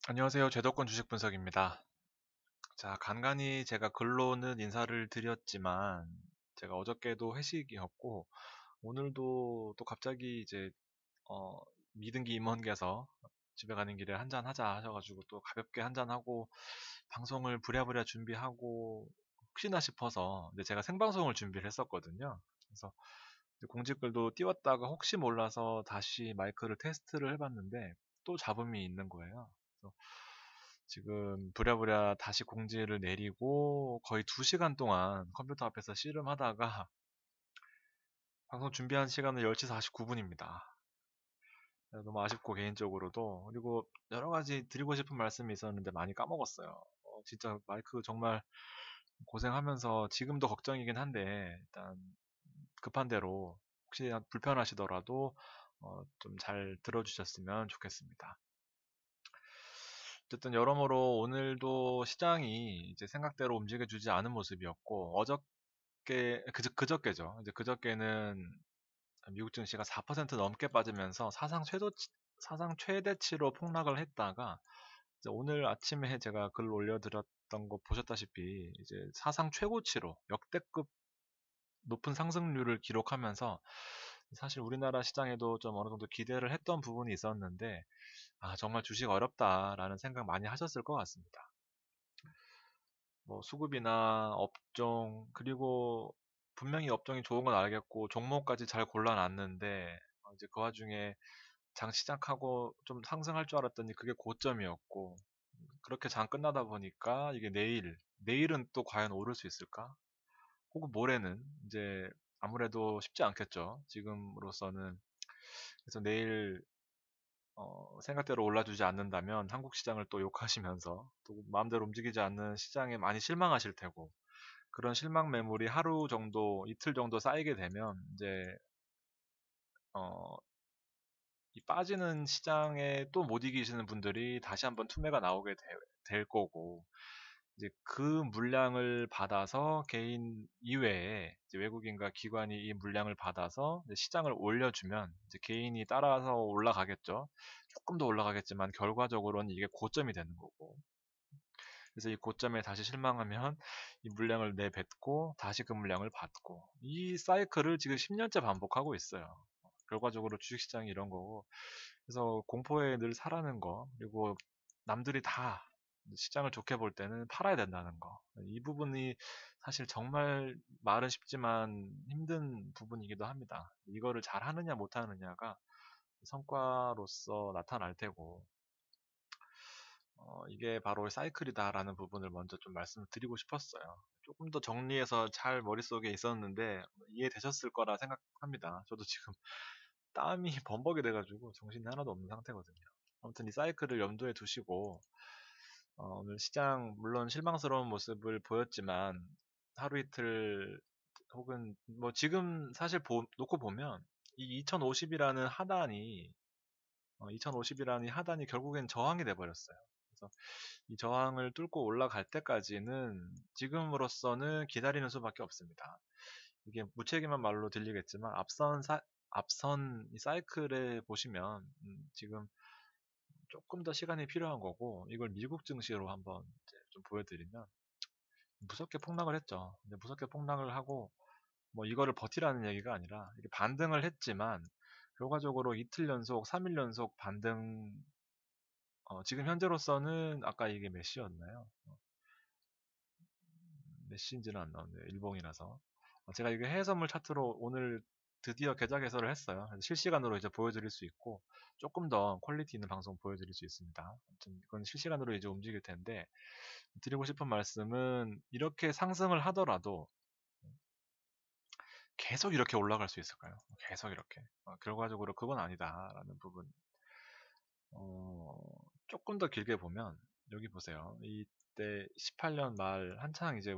안녕하세요. 제도권 주식 분석입니다. 자, 간간히 제가 글로는 인사를 드렸지만, 제가 어저께도 회식이었고, 오늘도 또 갑자기 이제, 어, 미등기 임원께서 집에 가는 길에 한잔 하자 하셔가지고 또 가볍게 한잔하고, 방송을 부랴부랴 준비하고, 혹시나 싶어서, 근데 제가 생방송을 준비를 했었거든요. 그래서 이제 공지글도 띄웠다가 혹시 몰라서 다시 마이크를 테스트를 해봤는데, 또 잡음이 있는 거예요. 그래서 지금 부랴부랴 다시 공지를 내리고 거의 2시간 동안 컴퓨터 앞에서 씨름하다가 방송 준비한 시간은 10시 49분입니다. 너무 아쉽고 개인적으로도 그리고 여러 가지 드리고 싶은 말씀이 있었는데 많이 까먹었어요. 진짜 마이크 정말 고생하면서 지금도 걱정이긴 한데 일단 급한 대로 혹시 불편하시더라도 좀 잘 들어주셨으면 좋겠습니다. 어쨌든 여러모로 오늘도 시장이 이제 생각대로 움직여주지 않은 모습이었고 그저께죠. 이제 그저께는 미국 증시가 4% 넘게 빠지면서 사상 최대치로 폭락을 했다가 이제 오늘 아침에 제가 글 올려드렸던 거 보셨다시피 이제 사상 최고치로 역대급 높은 상승률을 기록하면서 사실 우리나라 시장에도 좀 어느 정도 기대를 했던 부분이 있었는데 정말 주식 어렵다라는 생각 많이 하셨을 것 같습니다. 뭐 수급이나 업종 그리고 분명히 업종이 좋은 건 알겠고 종목까지 잘 골라놨는데 이제 그 와중에 장 시작하고 좀 상승할 줄 알았더니 그게 고점이었고 그렇게 장 끝나다 보니까 이게 내일은 또 과연 오를 수 있을까? 혹은 모레는 이제 아무래도 쉽지 않겠죠. 지금으로서는 그래서 내일 생각대로 올라주지 않는다면 한국 시장을 또 욕하시면서 또 마음대로 움직이지 않는 시장에 많이 실망하실 테고 그런 실망 매물이 하루 정도, 이틀 정도 쌓이게 되면 이제 어, 이 빠지는 시장에 또 못 이기시는 분들이 다시 한번 투매가 나오게 될 거고 이제 그 물량을 받아서 개인 이외에 이제 외국인과 기관이 이 물량을 받아서 이제 시장을 올려주면 이제 개인이 따라서 올라가겠죠. 조금 더 올라가겠지만 결과적으로는 이게 고점이 되는 거고 그래서 이 고점에 다시 실망하면 이 물량을 내뱉고 다시 그 물량을 받고 이 사이클을 지금 10년째 반복하고 있어요. 결과적으로 주식시장이 이런 거고 그래서 공포에 늘 사라는 거 그리고 남들이 다 시장을 좋게 볼 때는 팔아야 된다는 거. 이 부분이 사실 정말 말은 쉽지만 힘든 부분이기도 합니다. 이거를 잘 하느냐 못 하느냐가 성과로서 나타날 테고 이게 바로 사이클이다라는 부분을 먼저 좀 말씀을 드리고 싶었어요. 조금 더 정리해서 잘 머릿속에 있었는데 이해되셨을 거라 생각합니다. 저도 지금 땀이 범벅이 돼가지고 정신이 하나도 없는 상태거든요. 아무튼 이 사이클을 염두에 두시고 오늘 시장 물론 실망스러운 모습을 보였지만 하루 이틀 혹은 뭐 지금 사실 놓고 보면 이 2050이라는 하단이 2050이라는 하단이 결국엔 저항이 돼버렸어요. 그래서 이 저항을 뚫고 올라갈 때까지는 지금으로서는 기다리는 수밖에 없습니다. 이게 무책임한 말로 들리겠지만 앞선 이 사이클에 보시면 지금 조금 더 시간이 필요한 거고 이걸 미국 증시로 한번 이제 좀 보여드리면 무섭게 폭락을 했죠. 근데 무섭게 폭락을 하고 뭐 이거를 버티라는 얘기가 아니라 이게 반등을 했지만 결과적으로 이틀 연속, 3일 연속 반등 지금 현재로서는 아까 이게 몇 시였나요? 몇 시인지는 안 나오네요. 일봉이라서. 제가 이게 해외 선물 차트로 오늘 드디어 계좌 개설을 했어요. 그래서 실시간으로 이제 보여드릴 수 있고 조금 더 퀄리티 있는 방송 보여드릴 수 있습니다. 아무튼 이건 실시간으로 이제 움직일 텐데 드리고 싶은 말씀은 이렇게 상승을 하더라도 계속 이렇게 올라갈 수 있을까요? 계속 이렇게. 결과적으로 그건 아니다라는 부분. 어, 조금 더 길게 보면 여기 보세요. 이때 18년 말 한창 이제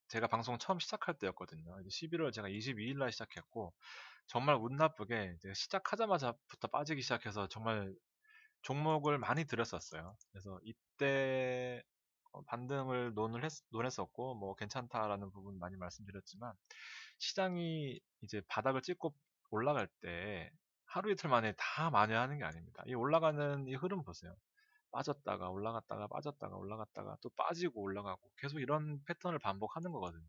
제가 방송 처음 시작할 때였거든요. 이제 11월 제가 22일 날 시작했고 정말 운 나쁘게 이제 시작하자마자부터 빠지기 시작해서 정말 종목을 많이 들였었어요. 그래서 이때 반등을 논했었고 뭐 괜찮다라는 부분 많이 말씀드렸지만 시장이 이제 바닥을 찍고 올라갈 때 하루 이틀 만에 다 만회하는 게 아닙니다. 이 올라가는 이 흐름 보세요. 빠졌다가 올라갔다가 빠졌다가 올라갔다가 또 빠지고 올라가고 계속 이런 패턴을 반복하는 거거든요.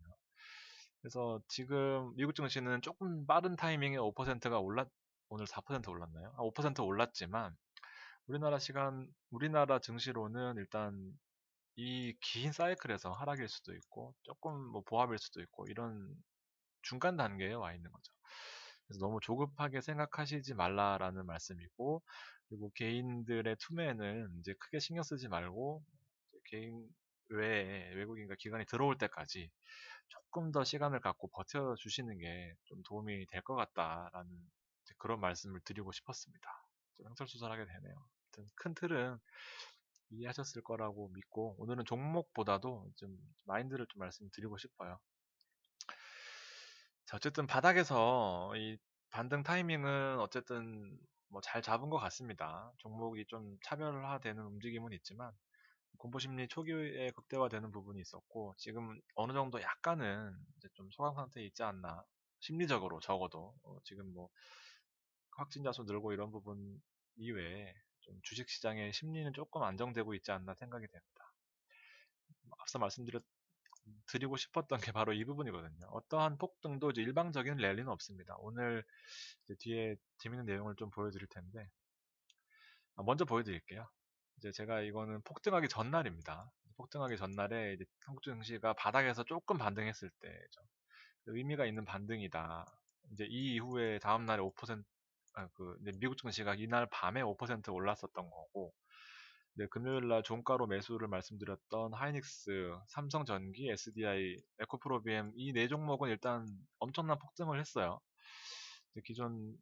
그래서 지금 미국 증시는 조금 빠른 타이밍에 5%가 오늘 4% 올랐나요? 5% 올랐지만 우리나라 증시로는 일단 이 긴 사이클에서 하락일 수도 있고 조금 뭐 보합일 수도 있고 이런 중간 단계에 와 있는 거죠. 그래서 너무 조급하게 생각하시지 말라라는 말씀이고, 그리고 개인들의 투매는 이제 크게 신경 쓰지 말고 개인 외에 외국인과 기관이 들어올 때까지 조금 더 시간을 갖고 버텨주시는 게 좀 도움이 될 것 같다라는 그런 말씀을 드리고 싶었습니다. 좀 횡설수설하게 되네요. 아무튼 큰 틀은 이해하셨을 거라고 믿고 오늘은 종목보다도 좀 마인드를 좀 말씀드리고 싶어요. 자, 어쨌든 바닥에서 이 반등 타이밍은 어쨌든 뭐 잘 잡은 것 같습니다. 종목이 좀 차별화되는 움직임은 있지만 공포심리 초기에 극대화되는 부분이 있었고 지금 어느 정도 약간은 이제 좀 소강 상태에 있지 않나 심리적으로 적어도 지금 뭐 확진자 수 늘고 이런 부분 이외에 좀 주식시장의 심리는 조금 안정되고 있지 않나 생각이 됩니다. 앞서 드리고 싶었던 게 바로 이 부분이거든요. 어떠한 폭등도 이제 일방적인 랠리는 없습니다. 오늘 이제 뒤에 재밌는 내용을 좀 보여드릴 텐데 먼저 보여드릴게요. 이제 제가 이거는 폭등하기 전날입니다. 폭등하기 전날에 이제 한국 증시가 바닥에서 조금 반등했을 때죠. 의미가 있는 반등이다. 이제 이 이후에 다음 날에 5%, 이제 미국 증시가 이날 밤에 5% 올랐었던 거고, 네, 금요일 날 종가로 매수를 말씀드렸던 하이닉스, 삼성전기, SDI, 에코프로비엠 이 네 종목은 일단 엄청난 폭등을 했어요. 이제 기존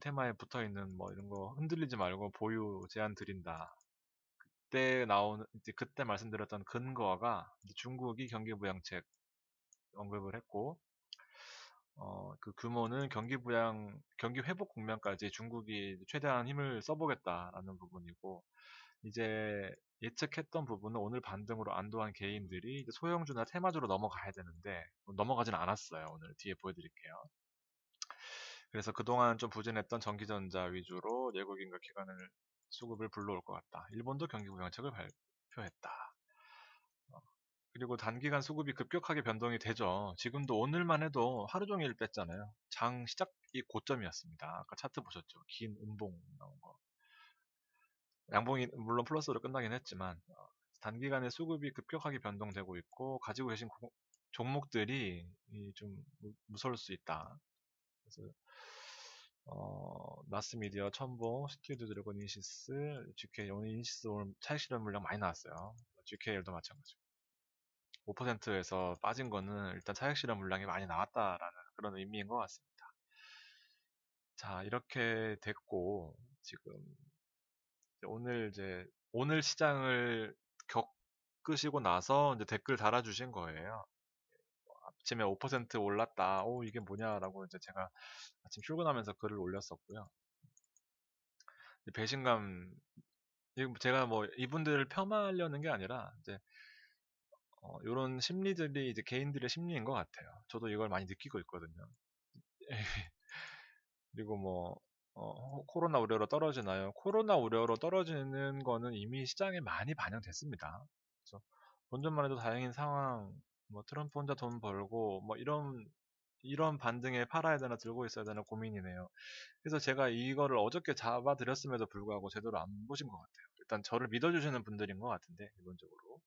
테마에 붙어 있는 뭐 이런 거 흔들리지 말고 보유 제한 드린다. 이제 그때 말씀드렸던 근거가 이제 중국이 경기 부양책 언급을 했고, 그 규모는 경기 회복 국면까지 중국이 최대한 힘을 써보겠다라는 부분이고, 이제 예측했던 부분은 오늘 반등으로 안도한 개인들이 이제 소형주나 테마주로 넘어가야 되는데, 넘어가진 않았어요. 오늘 뒤에 보여드릴게요. 그래서 그동안 좀 부진했던 전기전자 위주로 외국인과 기관을 수급을 불러올 것 같다. 일본도 경기 부양책을 발표했다. 그리고 단기간 수급이 급격하게 변동이 되죠. 지금도 오늘만 해도 하루 종일 뺐잖아요. 장 시작이 고점이었습니다. 아까 차트 보셨죠? 긴 음봉 나온 거. 양봉이 물론 플러스로 끝나긴 했지만 단기간에 수급이 급격하게 변동되고 있고 가지고 계신 종목들이 좀 무서울 수 있다. 그래서 마스미디어, 첨보, 스튜디오 드래곤 인시스, GK 오늘 인시스 오늘 차익 실현 물량 많이 나왔어요. GKL도 마찬가지고. 5%에서 빠진 거는 일단 차익 실현 물량이 많이 나왔다라는 그런 의미인 것 같습니다. 자, 이렇게 됐고 지금 오늘 시장을 겪으시고 나서 이제 댓글 달아주신 거예요. 아침에 5% 올랐다. 오, 이게 뭐냐라고 이제 제가 아침 출근하면서 글을 올렸었고요. 배신감, 제가 뭐 이분들을 폄하하려는 게 아니라 이제 이런 심리들이 이제 개인들의 심리인 것 같아요. 저도 이걸 많이 느끼고 있거든요. 그리고 뭐 코로나 우려로 떨어지나요? 코로나 우려로 떨어지는 거는 이미 시장에 많이 반영됐습니다. 그래서 본전만 해도 다행인 상황, 뭐 트럼프 혼자 돈 벌고 뭐 이런 반등에 팔아야 되나 들고 있어야 되나 고민이네요. 그래서 제가 이거를 어저께 잡아드렸음에도 불구하고 제대로 안 보신 것 같아요. 일단 저를 믿어주시는 분들인 것 같은데 기본적으로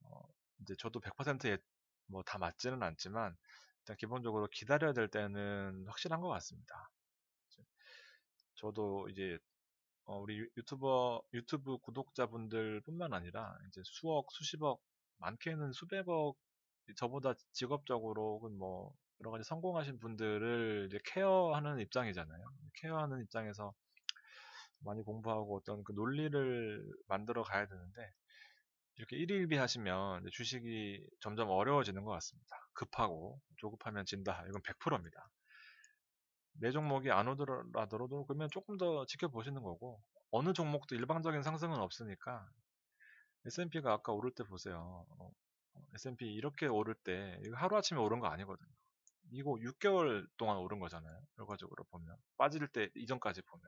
어, 이제 저도 100% 뭐다 맞지는 않지만 일단 기본적으로 기다려야 될 때는 확실한 것 같습니다. 저도 이제 우리 유튜브 구독자분들뿐만 아니라 이제 수억, 수십억, 많게는 수백억 저보다 직업적으로 혹은 뭐 여러 가지 성공하신 분들을 이제 케어하는 입장이잖아요. 케어하는 입장에서 많이 공부하고 어떤 그 논리를 만들어 가야 되는데 이렇게 일일비 하시면 이제 주식이 점점 어려워지는 것 같습니다. 급하고 조급하면 진다. 이건 100%입니다. 내 종목이 안 오더라도 그러면 조금 더 지켜보시는 거고 어느 종목도 일방적인 상승은 없으니까 S&P가 아까 오를 때 보세요. S&P 이렇게 오를 때 이거 하루아침에 오른 거 아니거든요. 이거 6개월 동안 오른 거잖아요. 결과적으로 보면 빠질 때 이전까지 보면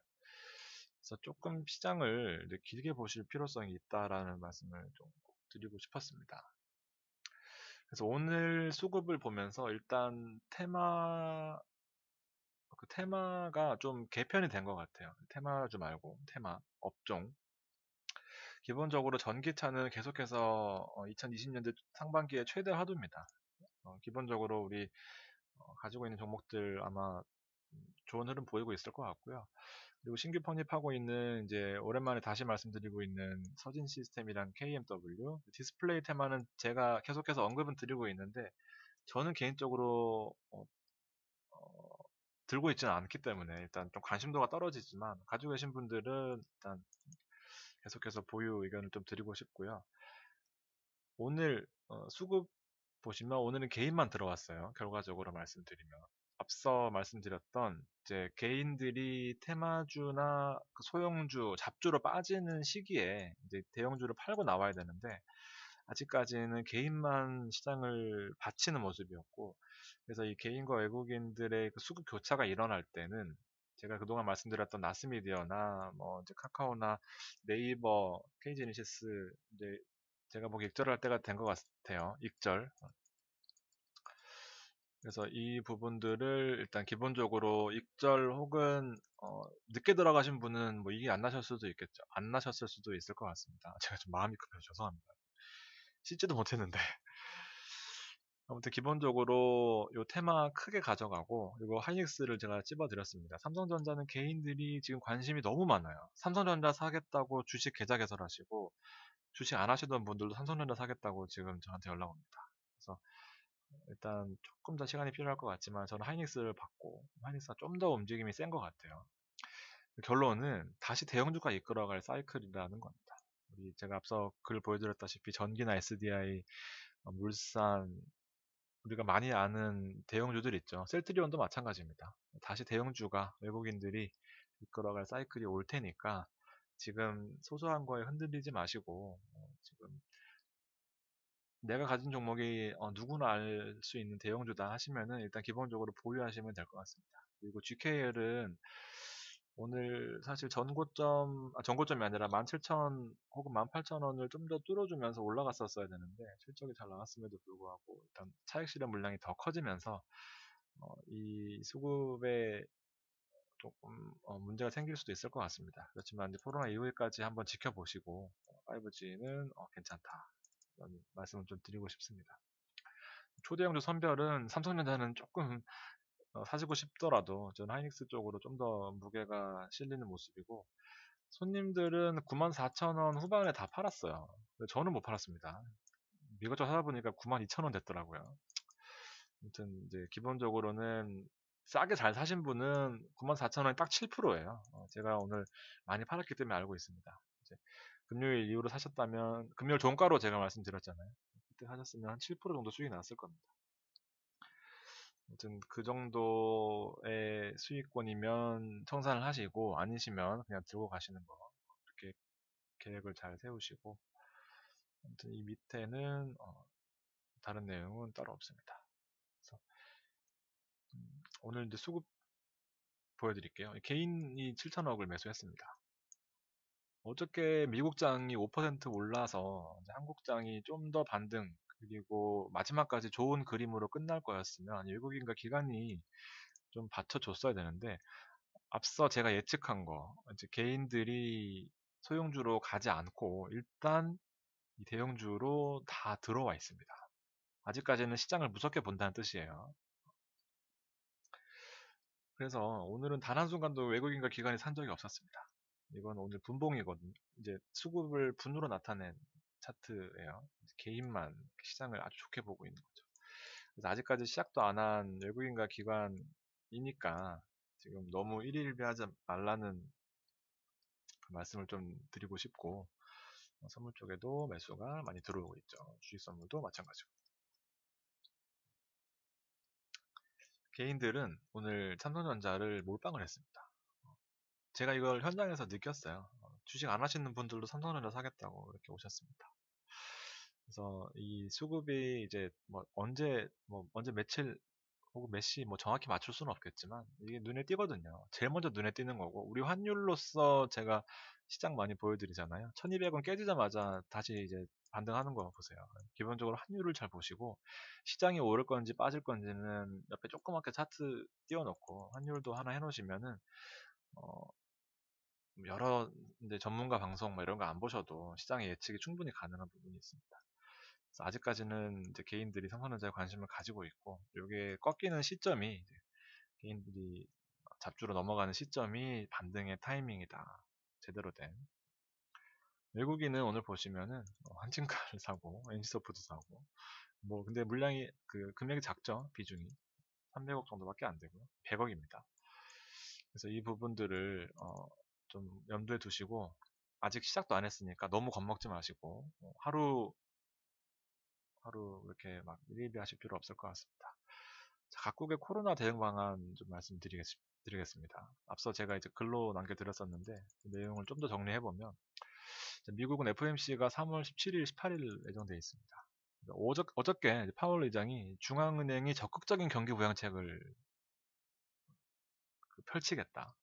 그래서 조금 시장을 이제 길게 보실 필요성이 있다라는 말씀을 좀 드리고 싶었습니다. 그래서 오늘 수급을 보면서 일단 테마가 좀 개편이 된 것 같아요. 테마주 말고 테마 업종. 기본적으로 전기차는 계속해서 2020년대 상반기에 최대 하두입니다. 기본적으로 우리 가지고 있는 종목들 아마 좋은 흐름 보이고 있을 것 같고요. 그리고 신규 편입하고 있는 이제 오랜만에 다시 말씀드리고 있는 서진 시스템이랑 KMW 디스플레이 테마는 제가 계속해서 언급은 드리고 있는데 저는 개인적으로 들고 있지는 않기 때문에 일단 좀 관심도가 떨어지지만 가지고 계신 분들은 일단 계속해서 보유 의견을 좀 드리고 싶고요. 오늘 수급 보시면 오늘은 개인만 들어왔어요. 결과적으로 말씀드리면 앞서 말씀드렸던 이제 개인들이 테마주나 그 소형주, 잡주로 빠지는 시기에 이제 대형주를 팔고 나와야 되는데 아직까지는 개인만 시장을 받치는 모습이었고 그래서 이 개인과 외국인들의 그 수급 교차가 일어날 때는 제가 그동안 말씀드렸던 나스미디어나 뭐 이제 카카오나 네이버, KG제니시스 이제 제가 보기 익절할 때가 된 것 같아요. 익절. 그래서 이 부분들을 일단 기본적으로 익절 혹은 늦게 들어가신 분은 뭐 이게 안 나셨을 수도 있겠죠. 안 나셨을 수도 있을 것 같습니다. 제가 좀 마음이 급해서 죄송합니다. 씻지도 못했는데. 아무튼 기본적으로 요 테마 크게 가져가고 그리고 하이닉스를 제가 찝어드렸습니다. 삼성전자는 개인들이 지금 관심이 너무 많아요. 삼성전자 사겠다고 주식 계좌 개설하시고 주식 안 하시던 분들도 삼성전자 사겠다고 지금 저한테 연락 옵니다. 그래서 일단 조금 더 시간이 필요할 것 같지만 저는 하이닉스를 받고 하이닉스가 좀 더 움직임이 센 것 같아요. 결론은 다시 대형주가 이끌어갈 사이클이라는 겁니다. 우리 제가 앞서 글 보여드렸다시피 전기나 SDI, 물산, 우리가 많이 아는 대형주들 있죠. 셀트리온도 마찬가지입니다. 다시 대형주가 외국인들이 이끌어갈 사이클이 올 테니까 지금 소소한 거에 흔들리지 마시고 지금 내가 가진 종목이 누구나 알 수 있는 대형주다 하시면은 일단 기본적으로 보유하시면 될 것 같습니다. 그리고 GKL은 오늘 사실 전고점이 아니라 17,000 혹은 18,000원을 좀 더 뚫어주면서 올라갔었어야 되는데 실적이 잘 나왔음에도 불구하고 일단 차익 실현 물량이 더 커지면서 이 수급에 조금 문제가 생길 수도 있을 것 같습니다. 그렇지만 이제 코로나 이후에까지 한번 지켜보시고 5G는 괜찮다. 이런 말씀을 좀 드리고 싶습니다. 초대형주 선별은 삼성전자는 조금 사시고 싶더라도 저는 하이닉스 쪽으로 좀 더 무게가 실리는 모습이고 손님들은 94,000원 후반에 다 팔았어요. 저는 못 팔았습니다. 이것저것 하다 보니까 92,000원 됐더라고요. 아무튼 이제 기본적으로는 싸게 잘 사신 분은 94,000원이 딱 7%예요. 제가 오늘 많이 팔았기 때문에 알고 있습니다. 이제 금요일 이후로 사셨다면 금요일 종가로 제가 말씀드렸잖아요. 그때 사셨으면 한 7% 정도 수익이 났을 겁니다. 아무튼 그 정도의 수익권이면 청산을 하시고 아니시면 그냥 들고 가시는 거 이렇게 계획을 잘 세우시고 아무튼 이 밑에는 다른 내용은 따로 없습니다. 그래서 오늘 이제 수급 보여드릴게요. 개인이 7천억을 매수했습니다. 어저께 미국장이 5% 올라서 한국장이 좀 더 반등 그리고 마지막까지 좋은 그림으로 끝날 거였으면 외국인과 기관이 좀 받쳐줬어야 되는데 앞서 제가 예측한 거 이제 개인들이 소형주로 가지 않고 일단 이 대형주로 다 들어와 있습니다. 아직까지는 시장을 무섭게 본다는 뜻이에요. 그래서 오늘은 단 한순간도 외국인과 기관이 산 적이 없었습니다. 이건 오늘 분봉이거든요. 이제 수급을 분으로 나타낸 차트예요. 개인만 시장을 아주 좋게 보고 있는 거죠. 그래서 아직까지 시작도 안 한 외국인과 기관이니까 지금 너무 일희일비하지 말라는 그 말씀을 좀 드리고 싶고 선물 쪽에도 매수가 많이 들어오고 있죠. 주식 선물도 마찬가지고. 개인들은 오늘 삼성전자를 몰빵을 했습니다. 제가 이걸 현장에서 느꼈어요. 주식 안 하시는 분들도 삼성전자 사겠다고 이렇게 오셨습니다. 그래서 이 수급이 이제 뭐 언제 며칠 혹은 메시 뭐 정확히 맞출 수는 없겠지만 이게 눈에 띄거든요. 제일 먼저 눈에 띄는 거고 우리 환율로서 제가 시장 많이 보여드리잖아요. 1200원 깨지자마자 다시 이제 반등하는 거 보세요. 기본적으로 환율을 잘 보시고 시장이 오를 건지 빠질 건지는 옆에 조그맣게 차트 띄워놓고 환율도 하나 해놓으시면은 어, 여러 이제 전문가 방송 뭐 이런 거 안 보셔도 시장의 예측이 충분히 가능한 부분이 있습니다. 그래서 아직까지는 이제 개인들이 삼성전자에 관심을 가지고 있고, 이게 꺾이는 시점이 이제 개인들이 잡주로 넘어가는 시점이 반등의 타이밍이다. 제대로 된. 외국인은 오늘 보시면은 한진카를 사고, NC소프트 사고, 뭐 근데 물량이 그 금액이 작죠. 비중이 300억 정도밖에 안 되고요. 100억입니다. 그래서 이 부분들을 좀 염두에 두시고 아직 시작도 안 했으니까 너무 겁먹지 마시고 하루 하루 이렇게 막 일희비하실 필요 없을 것 같습니다. 자, 각국의 코로나 대응 방안 좀 말씀드리겠습니다. 앞서 제가 이제 글로 남겨드렸었는데 그 내용을 좀 더 정리해보면 미국은 FOMC가 3월 17일, 18일 예정되어 있습니다. 어저께 파월 의장이 중앙은행이 적극적인 경기 부양책을 펼치겠다.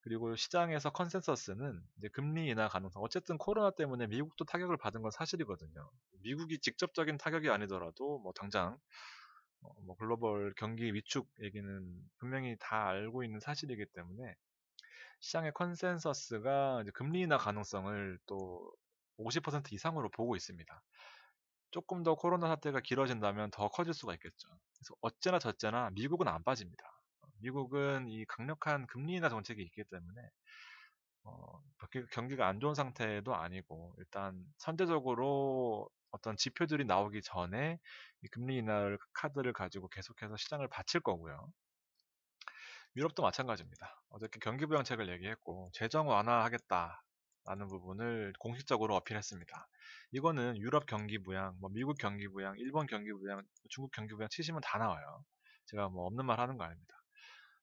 그리고 시장에서 컨센서스는 이제 금리 인하 가능성. 어쨌든 코로나 때문에 미국도 타격을 받은 건 사실이거든요. 미국이 직접적인 타격이 아니더라도 뭐 당장 뭐 글로벌 경기 위축 얘기는 분명히 다 알고 있는 사실이기 때문에 시장의 컨센서스가 이제 금리 인하 가능성을 또 50% 이상으로 보고 있습니다. 조금 더 코로나 사태가 길어진다면 더 커질 수가 있겠죠. 그래서 어째나 저째나 미국은 안 빠집니다. 미국은 이 강력한 금리 인하 정책이 있기 때문에 경기가 안 좋은 상태도 아니고 일단 선제적으로 어떤 지표들이 나오기 전에 이 금리 인하 카드를 가지고 계속해서 시장을 받칠 거고요. 유럽도 마찬가지입니다. 어저께 경기 부양책을 얘기했고 재정 완화하겠다라는 부분을 공식적으로 어필했습니다. 이거는 유럽 경기 부양, 뭐 미국 경기 부양, 일본 경기 부양, 중국 경기 부양 치시면 다 나와요. 제가 뭐 없는 말 하는 거 아닙니다.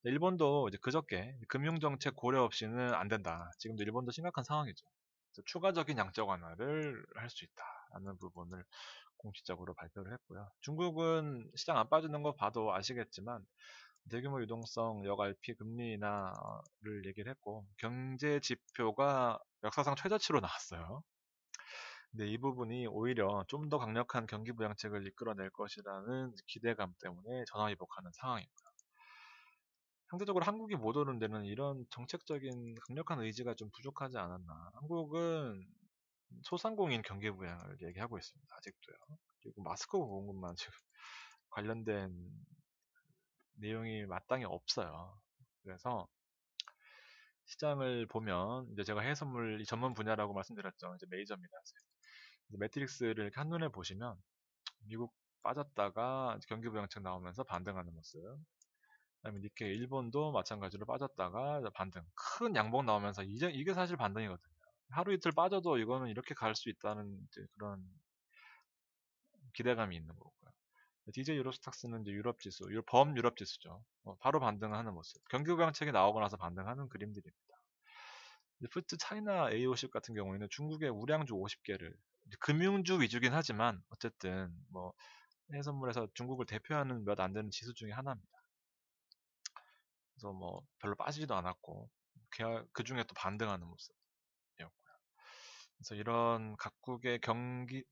일본도 이제 그저께 금융정책 고려 없이는 안 된다. 지금도 일본도 심각한 상황이죠. 그래서 추가적인 양적 완화를 할 수 있다라는 부분을 공식적으로 발표를 했고요. 중국은 시장 안 빠지는 거 봐도 아시겠지만 대규모 유동성 역RP 금리 인하를 얘기를 했고 경제 지표가 역사상 최저치로 나왔어요. 근데 이 부분이 오히려 좀 더 강력한 경기 부양책을 이끌어낼 것이라는 기대감 때문에 전화위복하는 상황입니다. 상대적으로 한국이 못 오른 데는 이런 정책적인 강력한 의지가 좀 부족하지 않았나. 한국은 소상공인 경기 부양을 얘기하고 있습니다. 아직도요. 그리고 마스크 공급만 지금 관련된 내용이 마땅히 없어요. 그래서 시장을 보면 이제 제가 해외 선물 전문 분야라고 말씀드렸죠. 이제 메이저입니다. 매트릭스를 이렇게 한눈에 보시면 미국 빠졌다가 경기 부양책 나오면서 반등하는 모습. 그다음에 니케이 일본도 마찬가지로 빠졌다가 반등. 큰 양봉 나오면서 이게 사실 반등이거든요. 하루 이틀 빠져도 이거는 이렇게 갈 수 있다는 이제 그런 기대감이 있는 거고요. DJ 유로스탁스는 이제 유럽 지수, 범유럽 지수죠. 바로 반등하는 모습. 경기 부양책이 나오고 나서 반등하는 그림들입니다. 푸트 차이나 AOC 같은 경우에는 중국의 우량주 50개를 금융주 위주긴 하지만 어쨌든 뭐 해외 선물에서 중국을 대표하는 몇 안 되는 지수 중에 하나입니다. 그래서 뭐 별로 빠지지도 않았고 그 중에 또 반등하는 모습이었고요. 그래서 이런 각국의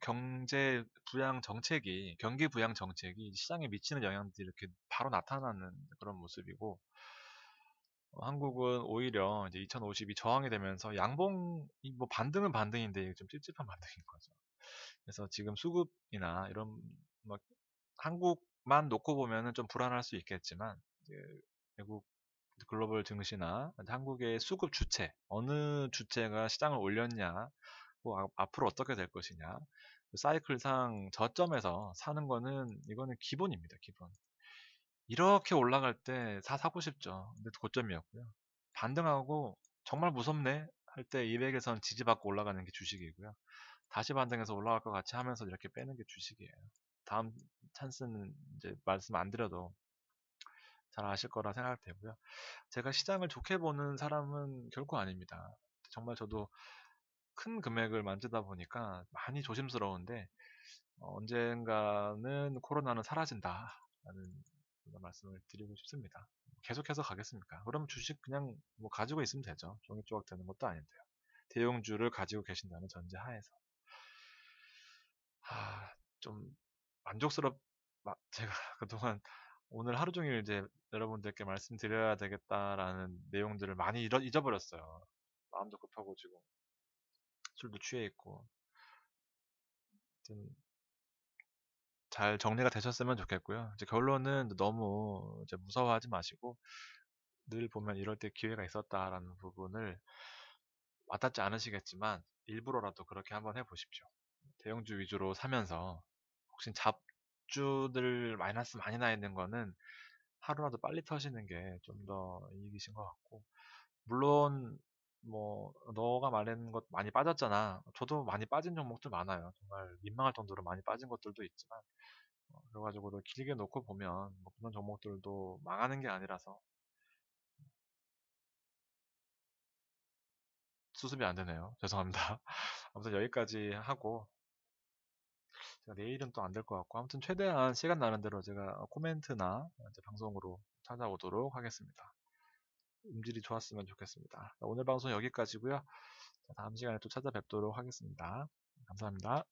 경제 부양 정책이 경기 부양 정책이 시장에 미치는 영향들이 이렇게 바로 나타나는 그런 모습이고 한국은 오히려 이제 2050이 저항이 되면서 양봉이 뭐 반등은 반등인데 좀 찝찝한 반등인 거죠. 그래서 지금 수급이나 이런 뭐 한국만 놓고 보면은 좀 불안할 수 있겠지만 이제 외국 글로벌 증시나 한국의 수급 주체 어느 주체가 시장을 올렸냐 뭐 앞으로 어떻게 될 것이냐 사이클상 저점에서 사는 거는 이거는 기본입니다. 기본. 이렇게 올라갈 때 사고 싶죠. 근데 고점이었고요. 반등하고 정말 무섭네 할 때 200에선 지지받고 올라가는 게 주식이고요. 다시 반등해서 올라갈 것 같이 하면서 이렇게 빼는 게 주식이에요. 다음 찬스는 이제 말씀 안 드려도 잘 아실 거라 생각되고요. 제가 시장을 좋게 보는 사람은 결코 아닙니다. 정말 저도 큰 금액을 만지다 보니까 많이 조심스러운데 언젠가는 코로나는 사라진다라는 좀 더 말씀을 드리고 싶습니다. 계속해서 가겠습니까? 그럼 주식 그냥 뭐 가지고 있으면 되죠. 종이 조각 되는 것도 아닌데요. 대형주를 가지고 계신다는 전제 하에서. 좀 제가 그동안 오늘 하루 종일 이제 여러분들께 말씀드려야 되겠다라는 내용들을 많이 잊어버렸어요. 마음도 급하고 지금 술도 취해 있고. 하여튼 잘 정리가 되셨으면 좋겠고요. 이제 결론은 너무 이제 무서워하지 마시고 늘 보면 이럴 때 기회가 있었다라는 부분을 와닿지 않으시겠지만 일부러라도 그렇게 한번 해보십시오. 대형주 위주로 사면서 혹시 잡주들 마이너스 많이 나 있는 거는 하루라도 빨리 터시는 게 좀 더 이익이신 것 같고 물론 뭐 너가 말한 것 많이 빠졌잖아. 저도 많이 빠진 종목들 많아요. 정말 민망할 정도로 많이 빠진 것들도 있지만 그래가지고도 길게 놓고 보면 뭐 그런 종목들도 망하는 게 아니라서 수습이 안 되네요. 죄송합니다. 아무튼 여기까지 하고 제가 내일은 또 안 될 것 같고 아무튼 최대한 시간 나는 대로 제가 코멘트나 이제 방송으로 찾아오도록 하겠습니다. 음질이 좋았으면 좋겠습니다. 오늘 방송 여기까지고요. 다음 시간에 또 찾아뵙도록 하겠습니다. 감사합니다.